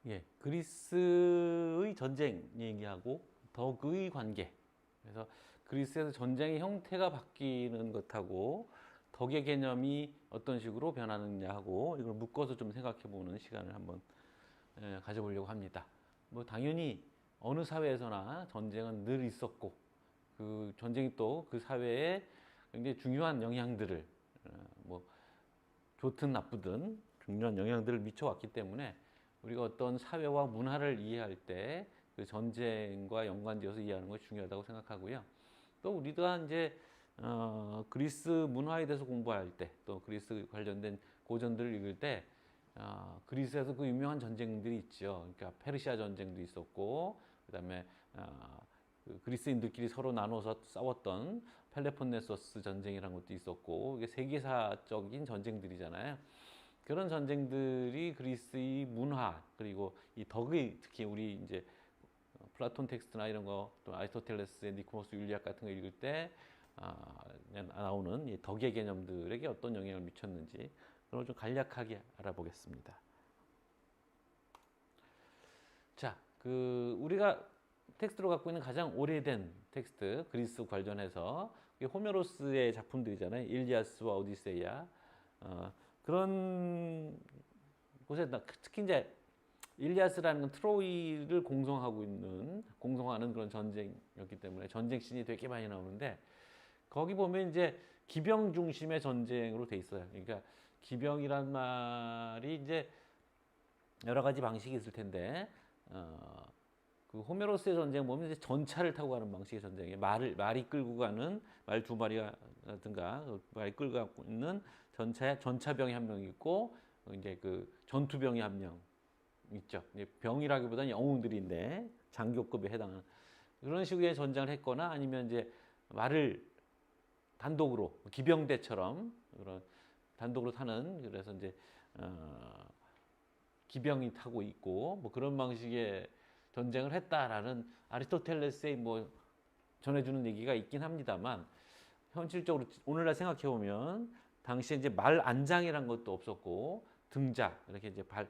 예, 그리스의 전쟁 얘기하고 덕의 관계. 그래서 그리스에서 전쟁의 형태가 바뀌는 것하고 덕의 개념이 어떤 식으로 변하느냐 하고 이걸 묶어서 좀 생각해 보는 시간을 한번 가져보려고 합니다. 뭐 당연히 어느 사회에서나 전쟁은 늘 있었고 그 전쟁이 또 그 사회에 굉장히 중요한 영향들을 뭐 좋든 나쁘든 중요한 영향들을 미쳐왔기 때문에 우리가 어떤 사회와 문화를 이해할 때 그 전쟁과 연관되어서 이해하는 것이 중요하다고 생각하고요. 또 우리가 이제 그리스 문화에 대해서 공부할 때, 또 그리스 관련된 고전들을 읽을 때 그리스에서 그 유명한 전쟁들이 있죠. 그러니까 페르시아 전쟁도 있었고, 그다음에 그 그리스인들끼리 서로 나눠서 싸웠던 펠레폰네소스 전쟁이라는 것도 있었고, 이게 세계사적인 전쟁들이잖아요. 그런 전쟁들이 그리스의 문화 그리고 이 덕의 특히 우리 이제 플라톤 텍스트나 이런 거 또 아리스토텔레스의 니코마스 윤리학 같은 거 읽을 때 나오는 이 덕의 개념들에게 어떤 영향을 미쳤는지 그걸 좀 간략하게 알아보겠습니다. 자, 그 우리가 텍스트로 갖고 있는 가장 오래된 텍스트 그리스 관련해서 호메로스의 작품들이잖아요. 일리아스와 오디세이아. 그런 곳에 특히 이제 일리아스라는 건 트로이를 공성하는 그런 전쟁이었기 때문에 전쟁 씬이 되게 많이 나오는데 거기 보면 이제 기병 중심의 전쟁으로 돼 있어요. 그러니까 기병이란 말이 이제 여러 가지 방식이 있을 텐데 그 호메로스의 전쟁 보면 이제 전차를 타고 가는 방식의 전쟁이에요. 말이 끌고 가는 말 두 마리라든가 말이 끌고 가고 있는 전차병이 한 명 있고 이제 그 전투병이 한 명 있죠. 병이라기보다는 영웅들인데 장교급에 해당하는 그런 식의 전장을 했거나 아니면 이제 말을 단독으로 기병대처럼 그런 단독으로 타는 그래서 이제 기병이 타고 있고 뭐 그런 방식의 전쟁을 했다라는 아리스토텔레스의 뭐 전해주는 얘기가 있긴 합니다만 현실적으로 오늘날 생각해 보면 당시에 이제 말 안장이란 것도 없었고 등자 이렇게 이제 발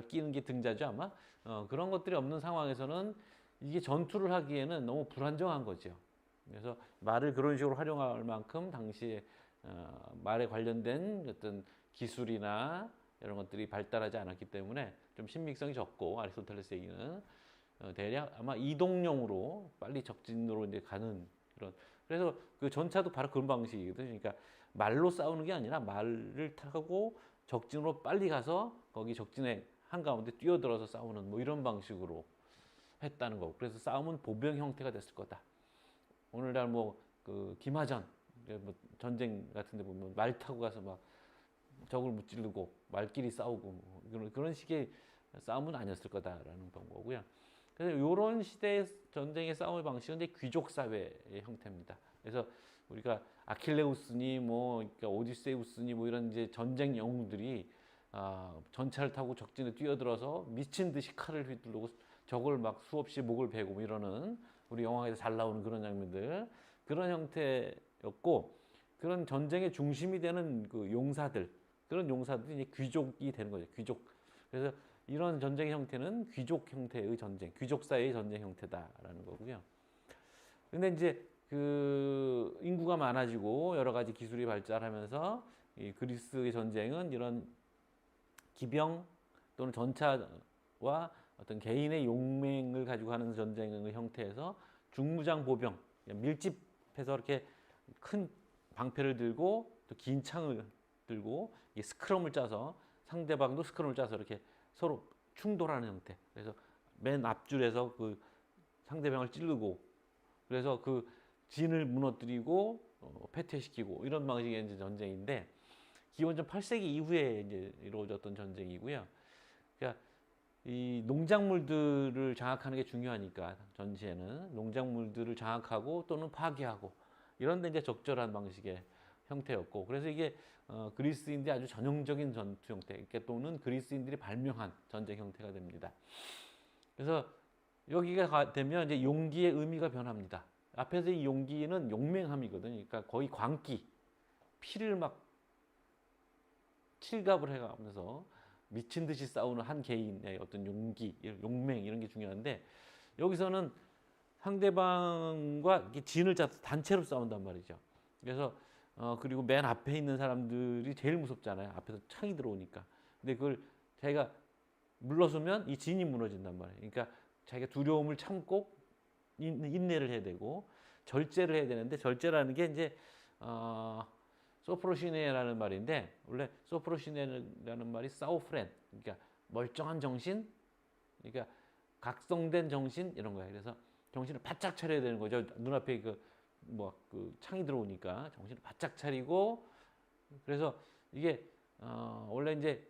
끼는 게 등자죠 아마 그런 것들이 없는 상황에서는 이게 전투를 하기에는 너무 불안정한 거죠. 그래서 말을 그런 식으로 활용할 만큼 당시에 말에 관련된 어떤 기술이나 이런 것들이 발달하지 않았기 때문에 좀 신빙성이 적고 아리스토텔레스 얘기는 대략 아마 이동용으로 빨리 적진으로 이제 가는 그런 그래서 그 전차도 바로 그런 방식이거든요. 그러니까 말로 싸우는 게 아니라 말을 타고 적진으로 빨리 가서 거기 적진의 한가운데 뛰어들어서 싸우는 뭐 이런 방식으로 했다는 거고 그래서 싸움은 보병 형태가 됐을 거다. 오늘날 뭐 그 김하전 뭐 전쟁 같은 데 보면 말 타고 가서 막 적을 무찌르고 말끼리 싸우고 뭐 그런 식의 싸움은 아니었을 거다라는 거고요. 그래서 이런 시대의 전쟁의 싸움의 방식은 이제 귀족 사회의 형태입니다. 그래서 우리가 아킬레우스니 뭐 그러니까 오디세우스니 뭐 이런 이제 전쟁 영웅들이 전차를 타고 적진에 뛰어들어서 미친 듯이 칼을 휘두르고 적을 막 수없이 목을 베고 뭐 이러는 우리 영화에서 잘 나오는 그런 장면들 그런 형태였고 그런 전쟁의 중심이 되는 그 용사들 그런 용사들이 이제 귀족이 되는 거죠. 귀족. 그래서 이런 전쟁의 형태는 귀족 형태의 전쟁, 귀족 사회의 전쟁 형태다라는 거고요. 근데 이제 그 인구가 많아지고 여러 가지 기술이 발달하면서 이 그리스의 전쟁은 이런 기병 또는 전차와 어떤 개인의 용맹을 가지고 하는 전쟁의 형태에서 중무장 보병 밀집해서 이렇게 큰 방패를 들고 또 긴 창을 들고 스크럼을 짜서 상대방도 스크럼을 짜서 이렇게 서로 충돌하는 형태. 그래서 맨 앞줄에서 그 상대방을 찌르고 그래서 그 진을 무너뜨리고 패퇴시키고 이런 방식의 이제 전쟁인데 기원전 8세기 이후에 이제 이루어졌던 전쟁이고요. 그러니까 이 농작물들을 장악하는 게 중요하니까 전시에는 농작물들을 장악하고 또는 파괴하고 이런 데 이제 적절한 방식의 형태였고 그래서 이게 그리스인들이 아주 전형적인 전투 형태 그러니까 또는 그리스인들이 발명한 전쟁 형태가 됩니다. 그래서 여기가 되면 이제 용기의 의미가 변합니다. 앞에서 이 용기는 용맹함이거든요. 그러니까 거의 광기, 피를 막 칠갑을 해가면서 미친 듯이 싸우는 한 개인의 어떤 용기, 용맹 이런 게 중요한데 여기서는 상대방과 진을 짜서 단체로 싸운단 말이죠. 그래서 그리고 맨 앞에 있는 사람들이 제일 무섭잖아요. 앞에서 창이 들어오니까. 근데 그걸 자기가 물러서면 이 진이 무너진단 말이에요. 그러니까 자기가 두려움을 참고 인내를 해야 되고 절제를 해야 되는데 절제라는 게 이제 소프로시네라는 말인데 원래 소프로시네라는 말이 사우프렌 그러니까 멀쩡한 정신 그러니까 각성된 정신 이런 거예요. 그래서 정신을 바짝 차려야 되는 거죠. 눈앞에 그 창이 들어오니까 정신을 바짝 차리고 그래서 이게 원래 이제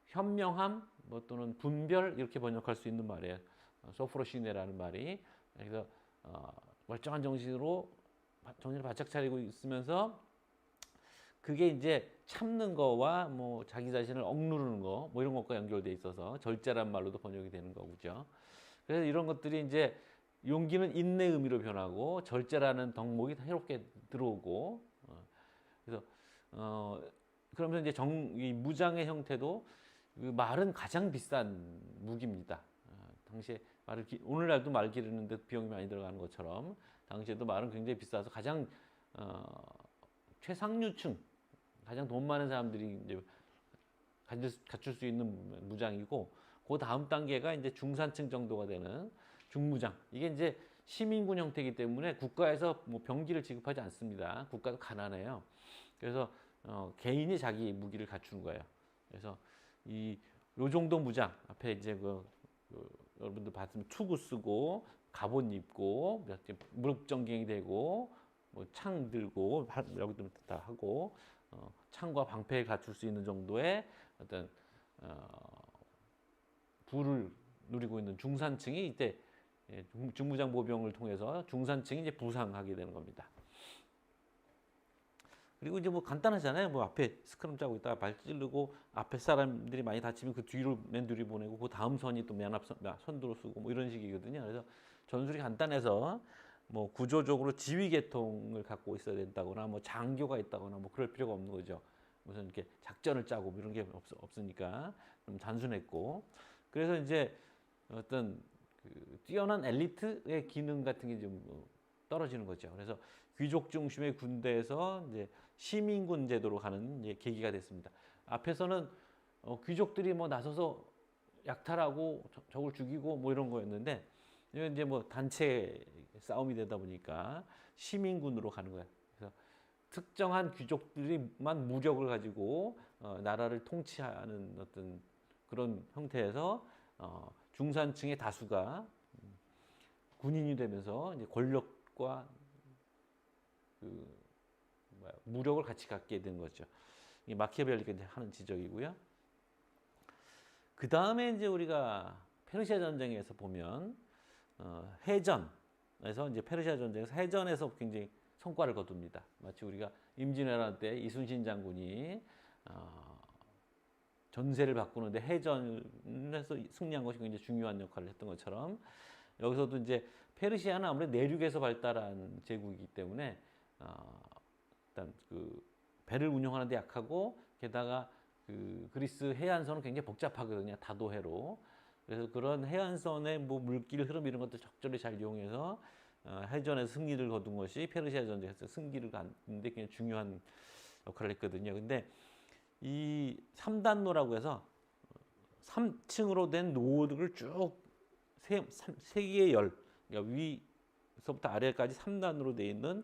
현명함 뭐 또는 분별 이렇게 번역할 수 있는 말이에요. 소프로시네라는 말이 그래서 멀쩡한 정신으로 정신을 바짝 차리고 있으면서 그게 이제 참는 거와 뭐 자기 자신을 억누르는 거 뭐 이런 것과 연결돼 있어서 절제란 말로도 번역이 되는 거죠. 그래서 이런 것들이 이제 용기는 인내 의미로 변하고 절제라는 덕목이 새롭게 들어오고 그래서 그러면서 이제 이 무장의 형태도 그 말은 가장 비싼 무기입니다. 당시에 오늘날도 말 기르는데 비용이 많이 들어가는 것처럼 당시에도 말은 굉장히 비싸서 가장 최상류층 가장 돈 많은 사람들이 이제 갖출 수 있는 무장이고 그 다음 단계가 이제 중산층 정도가 되는 중무장. 이게 이제 시민군 형태이기 때문에 국가에서 뭐 병기를 지급하지 않습니다. 국가도 가난해요. 그래서 개인이 자기 무기를 갖추는 거예요. 그래서 요 정도 무장 앞에 이제 여러분들 봤으면 투구 쓰고 갑옷 입고 무릎 정갱이 되고 뭐 창 들고 여기도 다 하고 창과 방패를 갖출 수 있는 정도의 어떤 부를 누리고 있는 중산층이 이때 중무장 보병을 통해서 중산층이 이제 부상하게 되는 겁니다. 그리고 이제 뭐 간단하잖아요. 뭐 앞에 스크럼 짜고 있다가 발 찌르고 앞에 사람들이 많이 다치면 그 뒤로 맨 뒤로 보내고 그 다음 선이 또 맨 앞 선두로 쓰고 뭐 이런 식이거든요. 그래서 전술이 간단해서 뭐 구조적으로 지휘 계통을 갖고 있어야 된다거나 뭐 장교가 있다거나 뭐 그럴 필요가 없는 거죠. 무슨 이렇게 작전을 짜고 뭐 이런 게 없으니까 좀 단순했고 그래서 이제 어떤 뛰어난 엘리트의 기능 같은 게 좀 떨어지는 거죠. 그래서 귀족 중심의 군대에서 이제 시민군 제도로 가는 이제 계기가 됐습니다. 앞에서는 귀족들이 뭐 나서서 약탈하고 적을 죽이고 뭐 이런 거였는데 이제 뭐 단체 싸움이 되다 보니까 시민군으로 가는 거예요. 그래서 특정한 귀족들이만 무력을 가지고 나라를 통치하는 어떤 그런 형태에서 중산층의 다수가 군인이 되면서 이제 권력과 무력을 같이 갖게 된 거죠. 이게 마키아벨리가 이제 하는 지적이고요. 그 다음에 이제 우리가 페르시아 전쟁에서 보면 해전에서 이제 페르시아 전쟁에서 해전에서 굉장히 성과를 거둡니다. 마치 우리가 임진왜란 때 이순신 장군이 전세를 바꾸는데 해전에서 승리한 것이 굉장히 중요한 역할을 했던 것처럼 여기서도 이제 페르시아는 아무래도 내륙에서 발달한 제국이기 때문에 일단 그 배를 운영하는데 약하고 게다가 그 그리스 해안선은 굉장히 복잡하거든요. 다도해로. 그래서 그런 해안선의 뭐 물길 흐름 이런 것들 적절히 잘 이용해서 해전에서 승리를 거둔 것이 페르시아 전쟁에서 승기를 갖는데 굉장히 중요한 역할을 했거든요. 근데 이 3단노라고 해서 3층으로 된 노를 쭉 세 개의 열, 그러니까 위서부터 아래까지 3단으로 되어 있는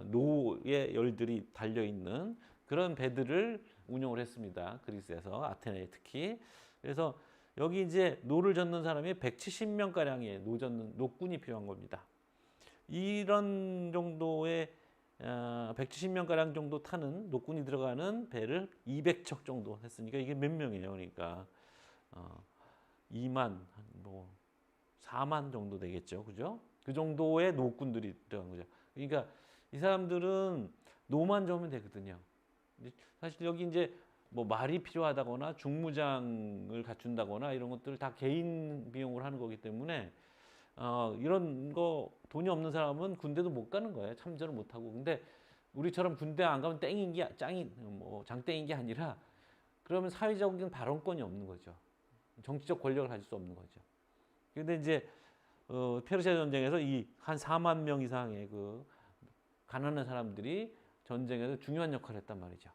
노의 열들이 달려 있는 그런 배들을 운용을 했습니다. 그리스에서 아테네 특히. 그래서 여기 이제 노를 젓는 사람이 170명 가량의 노군이 필요한 겁니다. 이런 정도의 170명 가량 정도 타는 노군이 들어가는 배를 200척 정도 했으니까 이게 몇 명이에요? 그러니까 2만 뭐 4만 정도 되겠죠. 그죠? 그 정도의 노군들이 들어간 거죠. 그러니까 이 사람들은 노만 좋으면 되거든요. 사실 여기 이제 뭐 말이 필요하다거나 중무장을 갖춘다거나 이런 것들을 다 개인 비용으로 하는 거기 때문에 이런 거 돈이 없는 사람은 군대도 못 가는 거예요. 참전을 못 하고. 근데 우리처럼 군대 안 가면 땡인 게 짱이 뭐 장땡인 게 아니라 그러면 사회적인 발언권이 없는 거죠. 정치적 권력을 가질 수 없는 거죠. 근데 이제 페르시아 전쟁에서 이 한 4만 명 이상의 그 가난한 사람들이 전쟁에서 중요한 역할을 했단 말이죠.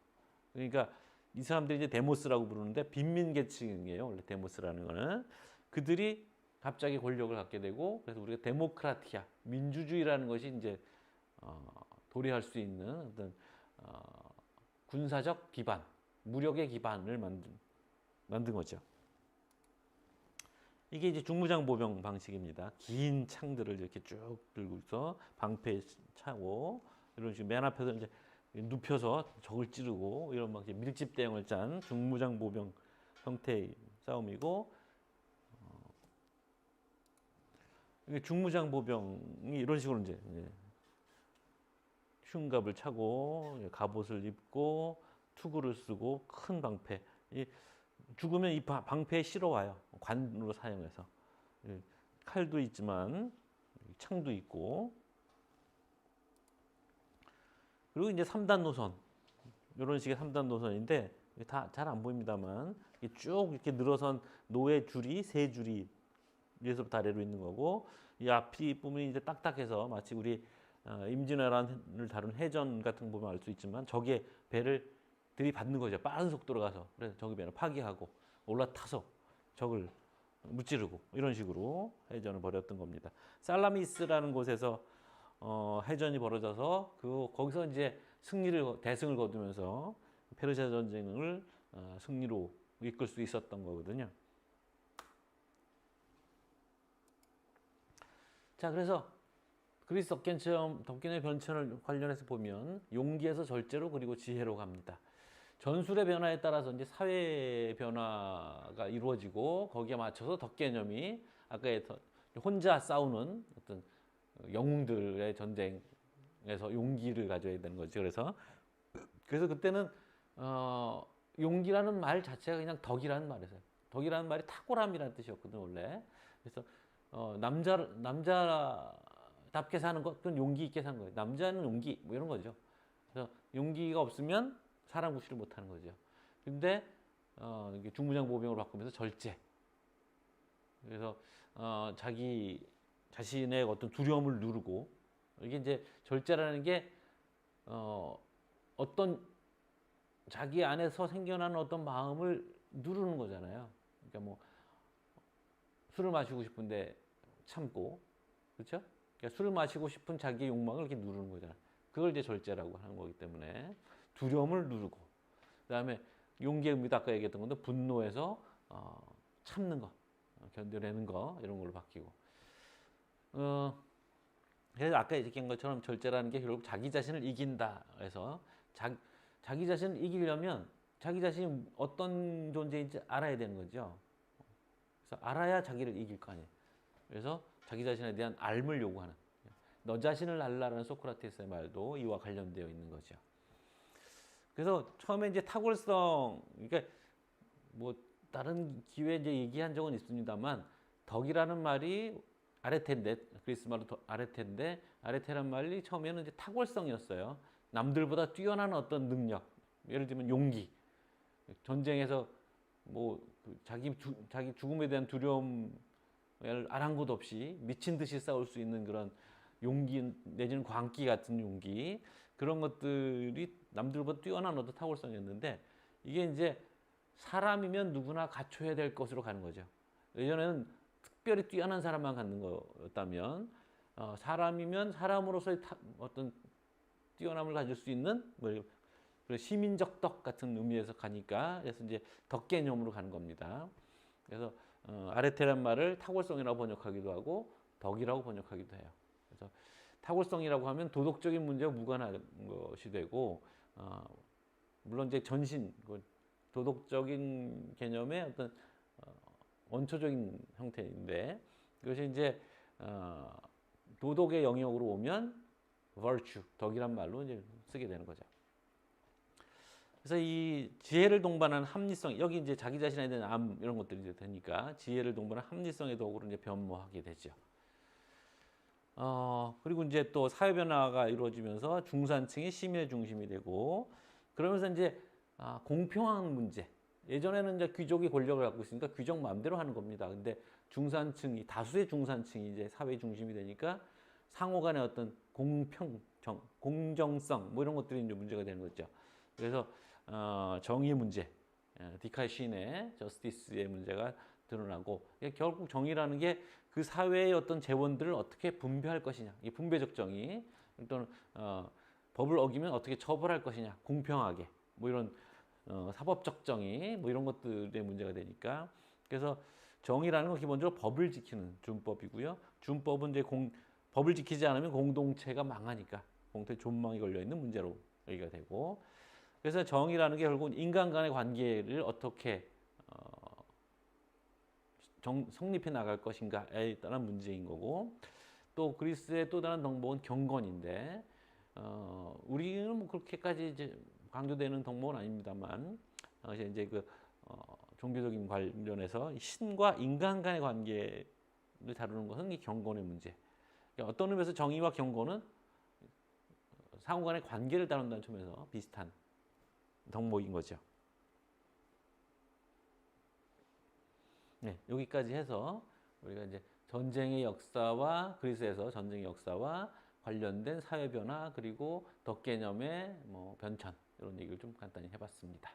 그러니까 이 사람들이 이제 데모스라고 부르는데 빈민 계층이에요. 원래 데모스라는 거는 그들이 갑자기 권력을 갖게 되고 그래서 우리가 데모크라티아 민주주의라는 것이 이제 도래할 수 있는 어떤 군사적 기반, 무력의 기반을 만든 거죠. 이게 이제 중무장보병 방식입니다. 긴 창들을 이렇게 쭉 들고서 방패 차고 이런 식으로 맨 앞에서 이제 눕혀서 적을 찌르고 이런 막 밀집 대응을 짠 중무장보병 형태의 싸움이고 이게 중무장보병이 이런 식으로 이제 흉갑을 차고 갑옷을 입고 투구를 쓰고 큰 방패 죽으면 이 방패에 실어와요. 관으로 사용해서 칼도 있지만 창도 있고 그리고 이제 3단 노선 이런 식의 3단 노선인데 다 잘 안 보입니다만 쭉 이렇게 늘어선 노의 줄이 세 줄이 위에서부터 아래로 있는 거고 이 앞이 부분이 이제 딱딱해서 마치 우리 임진왜란을 다룬 해전 같은 거 보면 알 수 있지만 적의 배를 들이받는 거죠. 빠른 속도로 가서 그래서 적의 배를 파괴하고 올라타서 적을 무찌르고 이런 식으로 해전을 벌였던 겁니다. 살라미스라는 곳에서 해전이 벌어져서 거기서 이제 대승을 거두면서 페르시아 전쟁을 승리로 이끌 수 있었던 거거든요. 자, 그래서 그리스 덕견의 변천을 관련해서 보면 용기에서 절제로 그리고 지혜로 갑니다. 전술의 변화에 따라서 이제 사회 변화가 이루어지고 거기에 맞춰서 덕개념이 아까 혼자 싸우는 어떤 영웅들의 전쟁에서 용기를 가져야 되는 거죠. 그래서 그때는 용기라는 말 자체가 그냥 덕이라는 말이었어요. 덕이라는 말이 탁월함이라는 뜻이었거든 원래. 그래서 남자답게 사는 것, 그건 용기 있게 사는 거예요. 남자는 용기 뭐 이런 거죠. 그래서 용기가 없으면 사람 구실을 못하는 거죠. 근데 중무장 보병으로 바꾸면서 절제. 그래서 자기 자신의 어떤 두려움을 누르고 이게 이제 절제라는 게 어떤 자기 안에서 생겨나는 어떤 마음을 누르는 거잖아요. 그러니까 뭐 술을 마시고 싶은데 참고 그렇죠? 그러니까 술을 마시고 싶은 자기의 욕망을 이렇게 누르는 거잖아요. 그걸 이제 절제라고 하는 거기 때문에 두려움을 누르고 그다음에 용기의 의미도 아까 얘기했던 건데 분노에서 참는 거, 견뎌내는 거 이런 걸로 바뀌고 그래서 아까 얘기한 것처럼 절제라는 게 결국 자기 자신을 이긴다 해서 자기 자신을 이기려면 자기 자신이 어떤 존재인지 알아야 되는 거죠. 그래서 알아야 자기를 이길 거 아니에요. 그래서 자기 자신에 대한 알을 요구하는 너 자신을 알라라는 소크라테스의 말도 이와 관련되어 있는 거죠. 그래서 처음에 이제 탁월성, 그러니까 뭐 다른 기회에 이제 얘기한 적은 있습니다만 덕이라는 말이 아레테인데 그리스 말로 아레테인데 아레테란 말이 처음에는 이제 탁월성이었어요. 남들보다 뛰어난 어떤 능력, 예를 들면 용기, 전쟁에서 뭐 자기 죽음에 대한 두려움을 아랑곳 없이 미친 듯이 싸울 수 있는 그런 용기 내지는 광기 같은 용기 그런 것들이 남들보다 뛰어난 어떤 탁월성이었는데 이게 이제 사람이면 누구나 갖춰야 될 것으로 가는 거죠. 예전에는 특별히 뛰어난 사람만 갖는 거였다면 사람이면 사람으로서의 어떤 뛰어남을 가질 수 있는 뭐 시민적 덕 같은 의미에서 가니까 그래서 이제 덕 개념으로 가는 겁니다. 그래서 아레테란 말을 탁월성이라고 번역하기도 하고 덕이라고 번역하기도 해요. 그래서 탁월성이라고 하면 도덕적인 문제와 무관한 것이 되고 물론 이제 전신 도덕적인 개념의 어떤 원초적인 형태인데 그것이 이제 도덕의 영역으로 오면 virtue 덕이란 말로 이제 쓰게 되는 거죠. 그래서 이 지혜를 동반한 합리성 여기 이제 자기 자신에 대한 암 이런 것들이 이제 되니까 지혜를 동반한 합리성의 덕으로 이제 변모하게 되죠. 그리고 이제 또 사회 변화가 이루어지면서 중산층이 시민의 중심이 되고 그러면서 이제 공평한 문제 예전에는 이제 귀족이 권력을 갖고 있으니까 귀족 마음대로 하는 겁니다. 근데 중산층이 다수의 중산층이 이제 사회 중심이 되니까 상호 간의 어떤 공정성 뭐 이런 것들이 이제 문제가 되는 거죠. 그래서 정의의 문제, 디카이 시인의 저스티스의 문제가 드러나고 결국 정의라는 게 그 사회의 어떤 재원들을 어떻게 분배할 것이냐, 이 분배적 정의 또는 법을 어기면 어떻게 처벌할 것이냐, 공평하게 뭐 이런 사법적 정의 뭐 이런 것들의 문제가 되니까 그래서 정의라는 건 기본적으로 법을 지키는 준법이고요. 준법은 이제 법을 지키지 않으면 공동체가 망하니까 공동체 존망이 걸려 있는 문제로 얘기가 되고 그래서 정의라는 게 결국 인간 간의 관계를 어떻게 성립해 나갈 것인가에 따른 문제인 거고 또 그리스의 또 다른 덕목은 경건인데 우리는 뭐 그렇게까지 이제 강조되는 덕목은 아닙니다만 이제 그 종교적인 관련해서 신과 인간 간의 관계를 다루는 것은 이 경건의 문제. 그러니까 어떤 의미에서 정의와 경건은 상호 간의 관계를 다룬다는 점에서 비슷한 덕목인 거죠. 네, 여기까지 해서 우리가 이제 전쟁의 역사와 그리스에서 전쟁의 역사와 관련된 사회 변화 그리고 덕 개념의 뭐 변천 이런 얘기를 좀 간단히 해봤습니다.